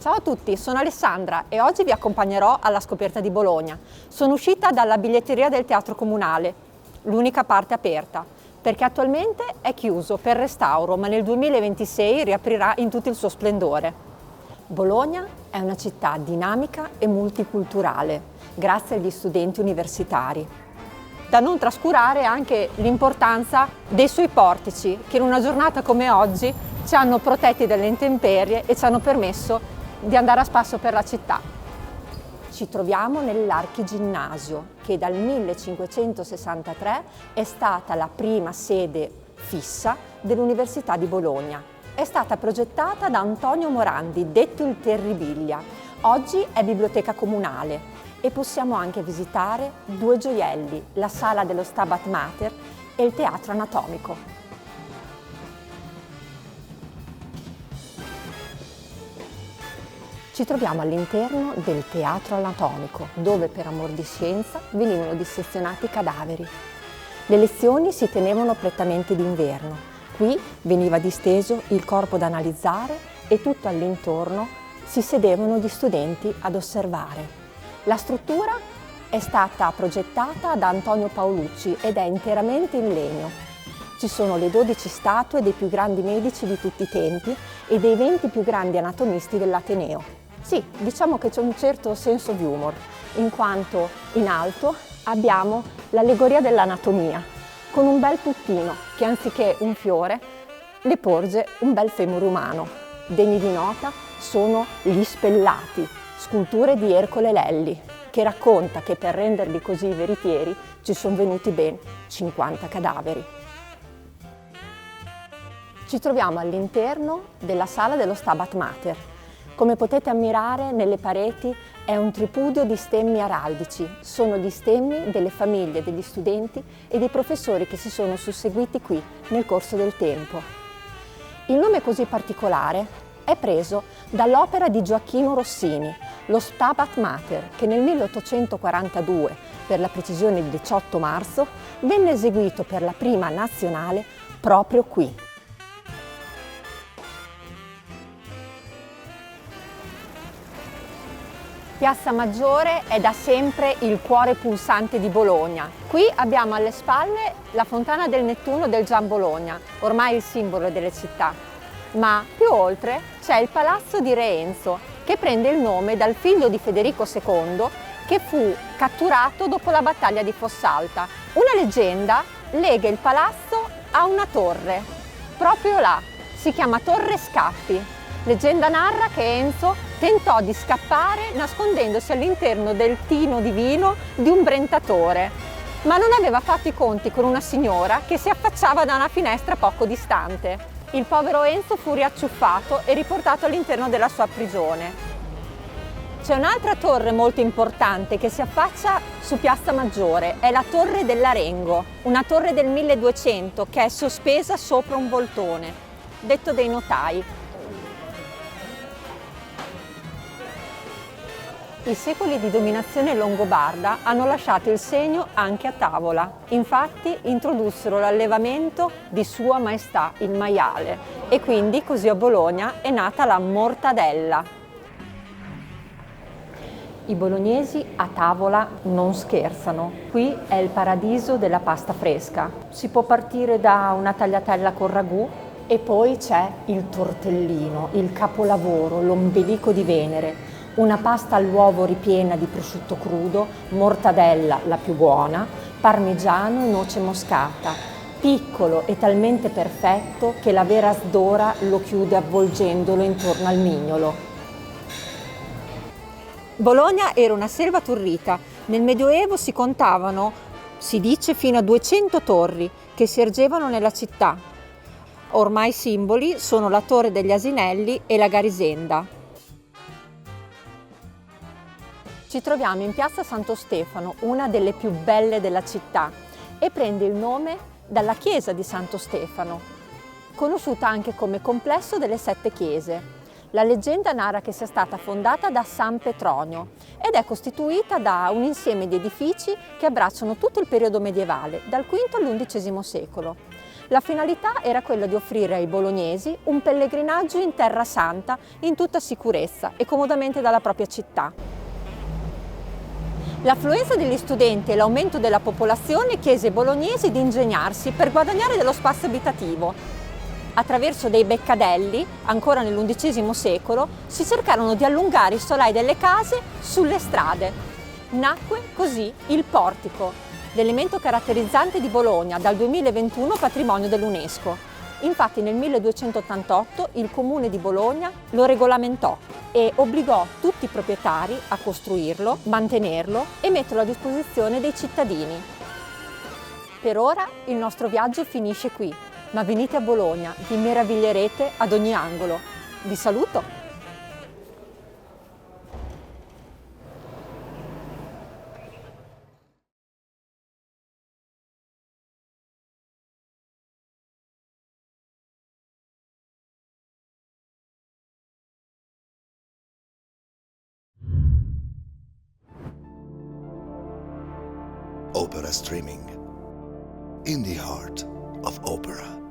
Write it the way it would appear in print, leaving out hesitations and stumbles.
Ciao a tutti, sono Alessandra e oggi vi accompagnerò alla scoperta di Bologna. Sono uscita dalla biglietteria del Teatro Comunale, l'unica parte aperta, perché attualmente è chiuso per restauro, ma nel 2026 riaprirà in tutto il suo splendore. Bologna è una città dinamica e multiculturale, grazie agli studenti universitari. Da non trascurare anche l'importanza dei suoi portici, che in una giornata come oggi ci hanno protetti dalle intemperie e ci hanno permesso di andare a spasso per la città. Ci troviamo nell'Archiginnasio, che dal 1563 è stata la prima sede fissa dell'Università di Bologna. È stata progettata da Antonio Morandi, detto il Terribiglia. Oggi è biblioteca comunale e possiamo anche visitare due gioielli, la sala dello Stabat Mater e il teatro anatomico. Ci troviamo all'interno del teatro anatomico, dove per amor di scienza venivano dissezionati i cadaveri. Le lezioni si tenevano prettamente d'inverno. Qui veniva disteso il corpo da analizzare e tutto all'intorno si sedevano gli studenti ad osservare. La struttura è stata progettata da Antonio Paolucci ed è interamente in legno. Ci sono le 12 statue dei più grandi medici di tutti i tempi e dei 20 più grandi anatomisti dell'Ateneo. Sì, diciamo che c'è un certo senso di humor, in quanto in alto abbiamo l'allegoria dell'anatomia, con un bel puttino che anziché un fiore le porge un bel femore umano. Degni di nota sono gli spellati, sculture di Ercole Lelli, che racconta che per renderli così veritieri ci sono venuti ben 50 cadaveri. Ci troviamo all'interno della sala dello Stabat Mater. Come potete ammirare, nelle pareti è un tripudio di stemmi araldici. Sono gli stemmi delle famiglie, degli studenti e dei professori che si sono susseguiti qui nel corso del tempo. Il nome così particolare è preso dall'opera di Gioacchino Rossini, lo Stabat Mater, che nel 1842, per la precisione il 18 marzo, venne eseguito per la prima nazionale proprio qui. Piazza Maggiore è da sempre il cuore pulsante di Bologna. Qui abbiamo alle spalle la Fontana del Nettuno del Gian Bologna, ormai il simbolo delle città. Ma più oltre c'è il Palazzo di Re Enzo, che prende il nome dal figlio di Federico II, che fu catturato dopo la battaglia di Fossalta. Una leggenda lega il palazzo a una torre, proprio là, si chiama Torre Scappi. Leggenda narra che Enzo tentò di scappare nascondendosi all'interno del tino di vino di un brentatore, ma non aveva fatto i conti con una signora che si affacciava da una finestra poco distante. Il povero Enzo fu riacciuffato e riportato all'interno della sua prigione. C'è un'altra torre molto importante che si affaccia su Piazza Maggiore, è la Torre dell'Arengo, una torre del 1200 che è sospesa sopra un voltone, detto dei notai. I secoli di dominazione longobarda hanno lasciato il segno anche a tavola. Infatti introdussero l'allevamento di Sua Maestà il maiale e quindi così a Bologna è nata la mortadella. I bolognesi a tavola non scherzano. Qui è il paradiso della pasta fresca. Si può partire da una tagliatella con ragù e poi c'è il tortellino, il capolavoro, l'ombelico di Venere. Una pasta all'uovo ripiena di prosciutto crudo, mortadella la più buona, parmigiano e noce moscata, piccolo e talmente perfetto che la vera sdora lo chiude avvolgendolo intorno al mignolo. Bologna era una selva turrita. Nel Medioevo si contavano, si dice, fino a 200 torri che si ergevano nella città. Ormai simboli sono la Torre degli Asinelli e la Garisenda. Ci troviamo in piazza Santo Stefano, una delle più belle della città, e prende il nome dalla chiesa di Santo Stefano, conosciuta anche come complesso delle 7 chiese. La leggenda narra che sia stata fondata da San Petronio ed è costituita da un insieme di edifici che abbracciano tutto il periodo medievale, dal V al XI secolo. La finalità era quella di offrire ai bolognesi un pellegrinaggio in Terra Santa in tutta sicurezza e comodamente dalla propria città. L'affluenza degli studenti e l'aumento della popolazione chiese ai bolognesi di ingegnarsi per guadagnare dello spazio abitativo. Attraverso dei beccadelli, ancora nell'XI secolo, si cercarono di allungare i solai delle case sulle strade. Nacque così il portico, l'elemento caratterizzante di Bologna, dal 2021 patrimonio dell'UNESCO. Infatti nel 1288 il Comune di Bologna lo regolamentò e obbligò tutti i proprietari a costruirlo, mantenerlo e metterlo a disposizione dei cittadini. Per ora il nostro viaggio finisce qui, ma venite a Bologna, vi meraviglierete ad ogni angolo. Vi saluto! Opera streaming in the heart of opera.